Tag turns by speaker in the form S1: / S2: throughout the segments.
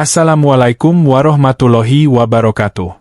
S1: Assalamualaikum warahmatullahi wabarakatuh.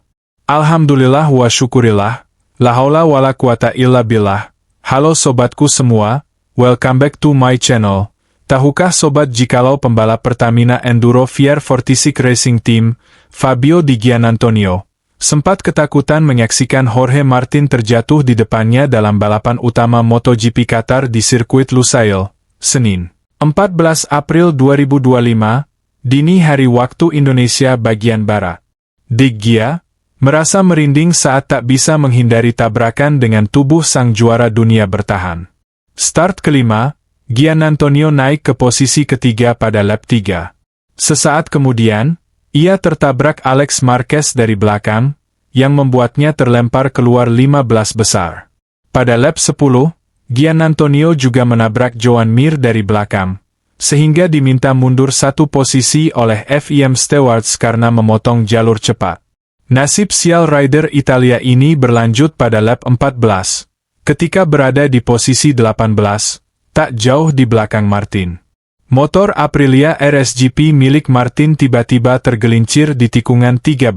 S1: Alhamdulillah wa syukurillah, la haula wa la quwata illa billah. Halo sobatku semua, welcome back to my channel. Tahukah sobat jikalau pembalap Pertamina Enduro VR46 Racing Team, Fabio Di Giannantonio, sempat ketakutan menyaksikan Jorge Martin terjatuh di depannya dalam balapan utama MotoGP Qatar di sirkuit Lusail, Senin, 14 April 2025, dini hari waktu Indonesia bagian Barat. Di Gia merasa merinding saat tak bisa menghindari tabrakan dengan tubuh sang juara dunia bertahan. Start kelima, Giannantonio naik ke posisi ketiga pada lap 3. Sesaat kemudian, ia tertabrak Alex Marquez dari belakang, yang membuatnya terlempar keluar 15 besar. Pada lap 10, Giannantonio juga menabrak Joan Mir dari belakang, sehingga diminta mundur satu posisi oleh FIM Stewards karena memotong jalur cepat. Nasib sial rider Italia ini berlanjut pada lap 14, ketika berada di posisi 18, tak jauh di belakang Martin. Motor Aprilia RSGP milik Martin tiba-tiba tergelincir di tikungan 13.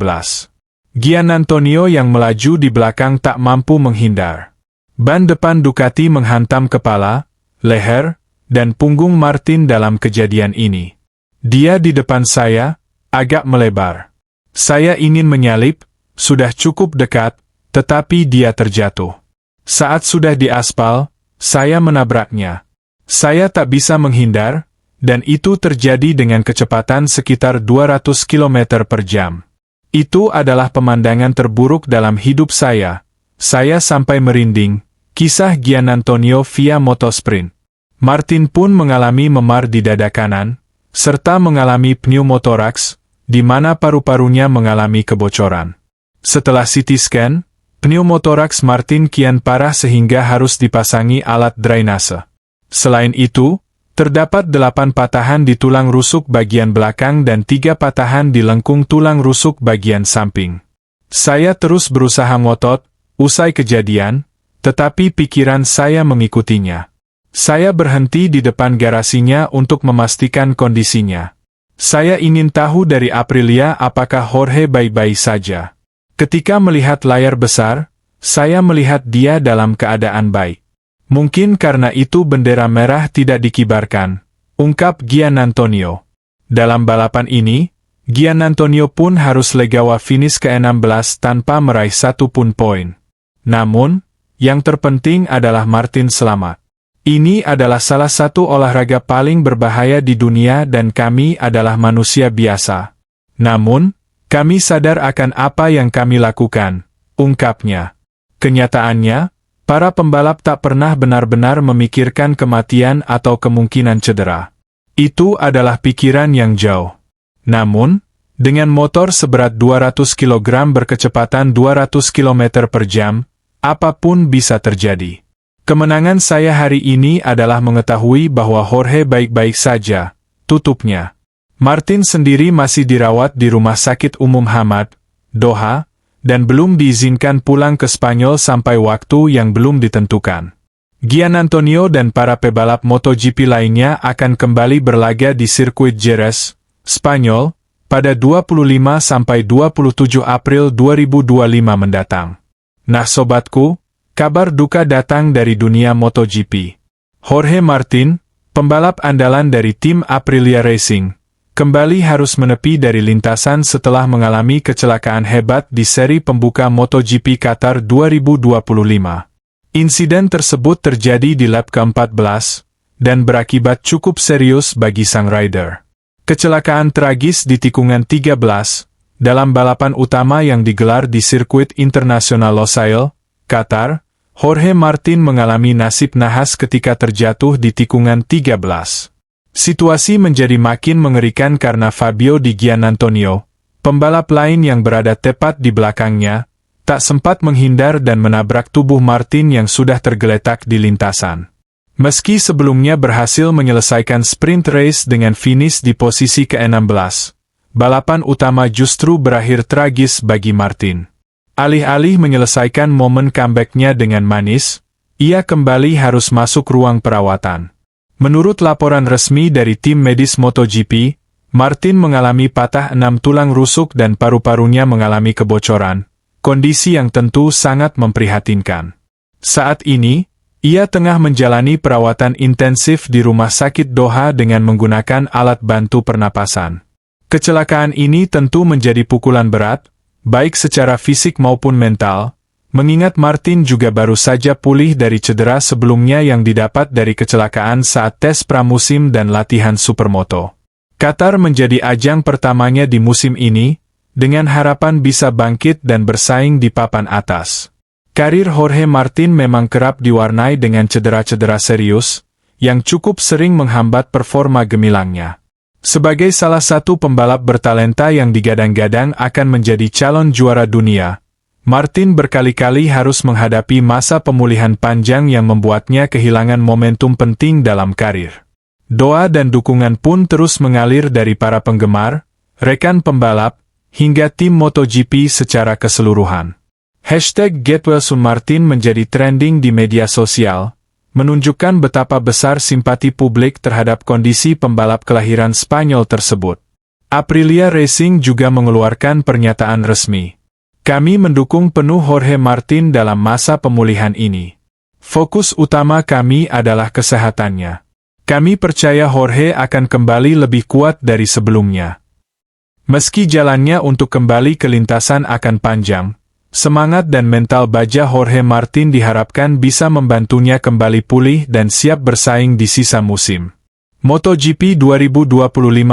S1: Giannantonio yang melaju di belakang tak mampu menghindar. Ban depan Ducati menghantam kepala, leher, dan punggung Martin dalam kejadian ini. Dia di depan saya, agak melebar. Saya ingin menyalip, sudah cukup dekat, tetapi dia terjatuh. Saat sudah di aspal, saya menabraknya. Saya tak bisa menghindar, dan itu terjadi dengan kecepatan sekitar 200 km per jam. Itu adalah pemandangan terburuk dalam hidup saya. Saya sampai merinding. Kisah Giannantonio via Motosprint. Martin pun mengalami memar di dada kanan, serta mengalami pneumotoraks, di mana paru-parunya mengalami kebocoran. Setelah CT scan, pneumotoraks Martin kian parah sehingga harus dipasangi alat drainase. Selain itu, terdapat 8 patahan di tulang rusuk bagian belakang dan 3 patahan di lengkung tulang rusuk bagian samping. Saya terus berusaha ngotot, usai kejadian, tetapi pikiran saya mengikutinya. Saya berhenti di depan garasinya untuk memastikan kondisinya. Saya ingin tahu dari Aprilia apakah Jorge baik-baik saja. Ketika melihat layar besar, saya melihat dia dalam keadaan baik. Mungkin karena itu bendera merah tidak dikibarkan, ungkap Giannantonio. Dalam balapan ini, Giannantonio pun harus legawa finish ke-16 tanpa meraih satu pun poin. Namun, yang terpenting adalah Martin selamat. Ini adalah salah satu olahraga paling berbahaya di dunia dan kami adalah manusia biasa. Namun, kami sadar akan apa yang kami lakukan, ungkapnya. Kenyataannya, para pembalap tak pernah benar-benar memikirkan kematian atau kemungkinan cedera. Itu adalah pikiran yang jauh. Namun, dengan motor seberat 200 kg berkecepatan 200 km per jam, apapun bisa terjadi. Kemenangan saya hari ini adalah mengetahui bahwa Jorge baik-baik saja, tutupnya. Martin sendiri masih dirawat di Rumah Sakit Umum Hamad, Doha, dan belum diizinkan pulang ke Spanyol sampai waktu yang belum ditentukan. Giannantonio dan para pebalap MotoGP lainnya akan kembali berlaga di sirkuit Jerez, Spanyol, pada 25–27 April 2025 mendatang. Nah sobatku, kabar duka datang dari dunia MotoGP. Jorge Martin, pembalap andalan dari tim Aprilia Racing, kembali harus menepi dari lintasan setelah mengalami kecelakaan hebat di seri pembuka MotoGP Qatar 2025. Insiden tersebut terjadi di lap ke-14, dan berakibat cukup serius bagi sang rider. Kecelakaan tragis di tikungan 13, dalam balapan utama yang digelar di sirkuit internasional Losail, Qatar, Jorge Martin mengalami nasib nahas ketika terjatuh di tikungan 13. Situasi menjadi makin mengerikan karena Fabio Di Giannantonio, pembalap lain yang berada tepat di belakangnya, tak sempat menghindar dan menabrak tubuh Martin yang sudah tergeletak di lintasan. Meski sebelumnya berhasil menyelesaikan sprint race dengan finish di posisi ke-16, balapan utama justru berakhir tragis bagi Martin. Alih-alih menyelesaikan momen comeback-nya dengan manis, ia kembali harus masuk ruang perawatan. Menurut laporan resmi dari tim medis MotoGP, Martin mengalami patah 6 tulang rusuk dan paru-parunya mengalami kebocoran, kondisi yang tentu sangat memprihatinkan. Saat ini, ia tengah menjalani perawatan intensif di rumah sakit Doha dengan menggunakan alat bantu pernapasan. Kecelakaan ini tentu menjadi pukulan berat, baik secara fisik maupun mental, mengingat Martin juga baru saja pulih dari cedera sebelumnya yang didapat dari kecelakaan saat tes pramusim dan latihan supermoto. Qatar menjadi ajang pertamanya di musim ini, dengan harapan bisa bangkit dan bersaing di papan atas. Karir Jorge Martin memang kerap diwarnai dengan cedera-cedera serius, yang cukup sering menghambat performa gemilangnya. Sebagai salah satu pembalap bertalenta yang digadang-gadang akan menjadi calon juara dunia, Martin berkali-kali harus menghadapi masa pemulihan panjang yang membuatnya kehilangan momentum penting dalam karir. Doa dan dukungan pun terus mengalir dari para penggemar, rekan pembalap, hingga tim MotoGP secara keseluruhan. #GetWellSoonMartin menjadi trending di media sosial, menunjukkan betapa besar simpati publik terhadap kondisi pembalap kelahiran Spanyol tersebut. Aprilia Racing juga mengeluarkan pernyataan resmi. Kami mendukung penuh Jorge Martin dalam masa pemulihan ini. Fokus utama kami adalah kesehatannya. Kami percaya Jorge akan kembali lebih kuat dari sebelumnya. Meski jalannya untuk kembali ke lintasan akan panjang, semangat dan mental baja Jorge Martin diharapkan bisa membantunya kembali pulih dan siap bersaing di sisa musim. MotoGP 2025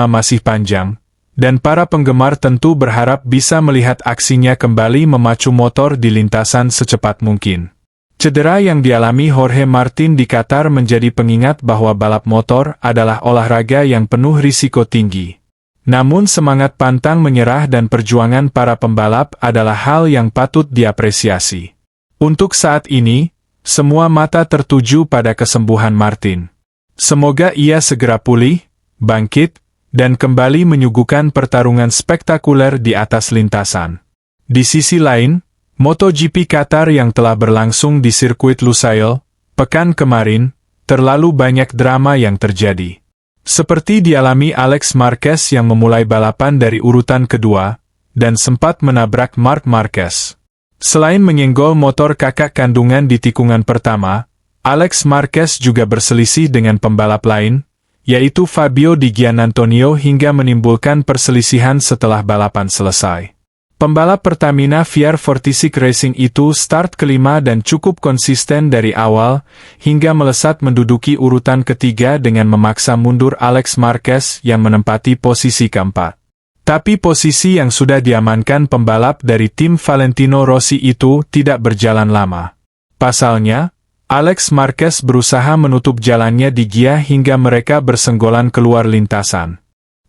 S1: masih panjang, dan para penggemar tentu berharap bisa melihat aksinya kembali memacu motor di lintasan secepat mungkin. Cedera yang dialami Jorge Martin di Qatar menjadi pengingat bahwa balap motor adalah olahraga yang penuh risiko tinggi. Namun semangat pantang menyerah dan perjuangan para pembalap adalah hal yang patut diapresiasi. Untuk saat ini, semua mata tertuju pada kesembuhan Martin. Semoga ia segera pulih, bangkit, dan kembali menyuguhkan pertarungan spektakuler di atas lintasan. Di sisi lain, MotoGP Qatar yang telah berlangsung di sirkuit Lusail, pekan kemarin, terlalu banyak drama yang terjadi. Seperti dialami Alex Marquez yang memulai balapan dari urutan kedua, dan sempat menabrak Marc Marquez. Selain menyenggol motor kakak kandungan di tikungan pertama, Alex Marquez juga berselisih dengan pembalap lain, yaitu Fabio Di Giannantonio hingga menimbulkan perselisihan setelah balapan selesai. Pembalap Pertamina VR46 Racing itu start kelima dan cukup konsisten dari awal, hingga melesat menduduki urutan ketiga dengan memaksa mundur Alex Marquez yang menempati posisi keempat. Tapi posisi yang sudah diamankan pembalap dari tim Valentino Rossi itu tidak berjalan lama. Pasalnya, Alex Marquez berusaha menutup jalannya di Gia hingga mereka bersenggolan keluar lintasan.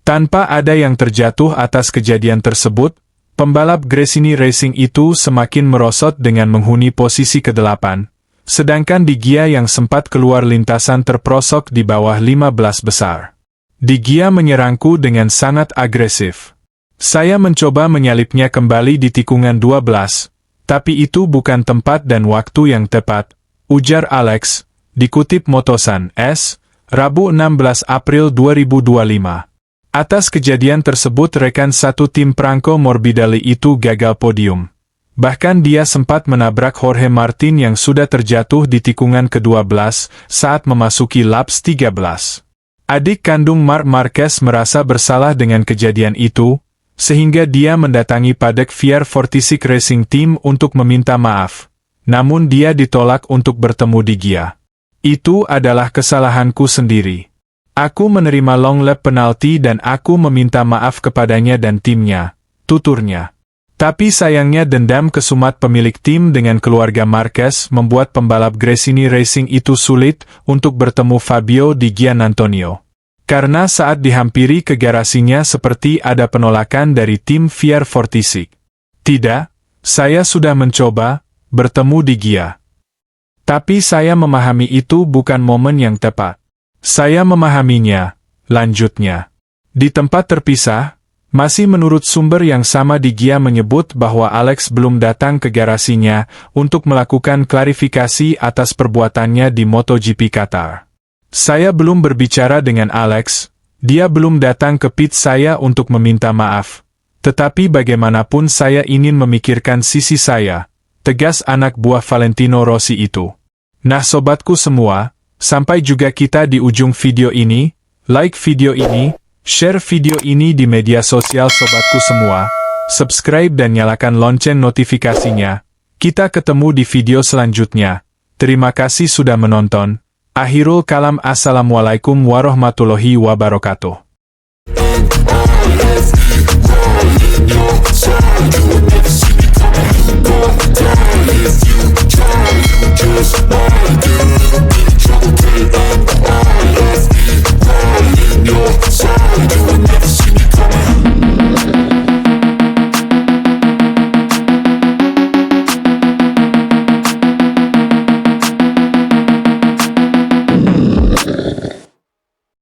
S1: Tanpa ada yang terjatuh atas kejadian tersebut, pembalap Gresini Racing itu semakin merosot dengan menghuni posisi ke-8, sedangkan Di Gia yang sempat keluar lintasan terprosok di bawah 15 besar. Di Gia menyerangku dengan sangat agresif. Saya mencoba menyalipnya kembali di tikungan 12, tapi itu bukan tempat dan waktu yang tepat, ujar Alex, dikutip Motosan S, Rabu 16 April 2025. Atas kejadian tersebut rekan satu tim Franco Morbidelli itu gagal podium. Bahkan dia sempat menabrak Jorge Martin yang sudah terjatuh di tikungan ke-12 saat memasuki laps 13. Adik kandung Marc Marquez merasa bersalah dengan kejadian itu, sehingga dia mendatangi paddock VR46 Racing Team untuk meminta maaf. Namun dia ditolak untuk bertemu di Gia. Itu adalah kesalahanku sendiri. Aku menerima long lap penalti dan aku meminta maaf kepadanya dan timnya, tuturnya. Tapi sayangnya dendam kesumat pemilik tim dengan keluarga Marquez membuat pembalap Gresini Racing itu sulit untuk bertemu Fabio Di Giannantonio. Karena saat dihampiri ke garasinya seperti ada penolakan dari tim VR46. Tidak, saya sudah mencoba bertemu di Gia. Tapi saya memahami itu bukan momen yang tepat. Saya memahaminya, lanjutnya. Di tempat terpisah, masih menurut sumber yang sama Di Gia menyebut bahwa Alex belum datang ke garasinya untuk melakukan klarifikasi atas perbuatannya di MotoGP Qatar. Saya belum berbicara dengan Alex, Dia belum datang ke pit saya untuk meminta maaf. Tetapi bagaimanapun saya ingin memikirkan sisi saya, tegas anak buah Valentino Rossi itu. Nah sobatku semua, sampai juga kita di ujung video ini. Like video ini, share video ini di media sosial sobatku semua, subscribe dan nyalakan lonceng notifikasinya. Kita ketemu di video selanjutnya. Terima kasih sudah menonton. Akhirul kalam, assalamualaikum warahmatullahi wabarakatuh. Just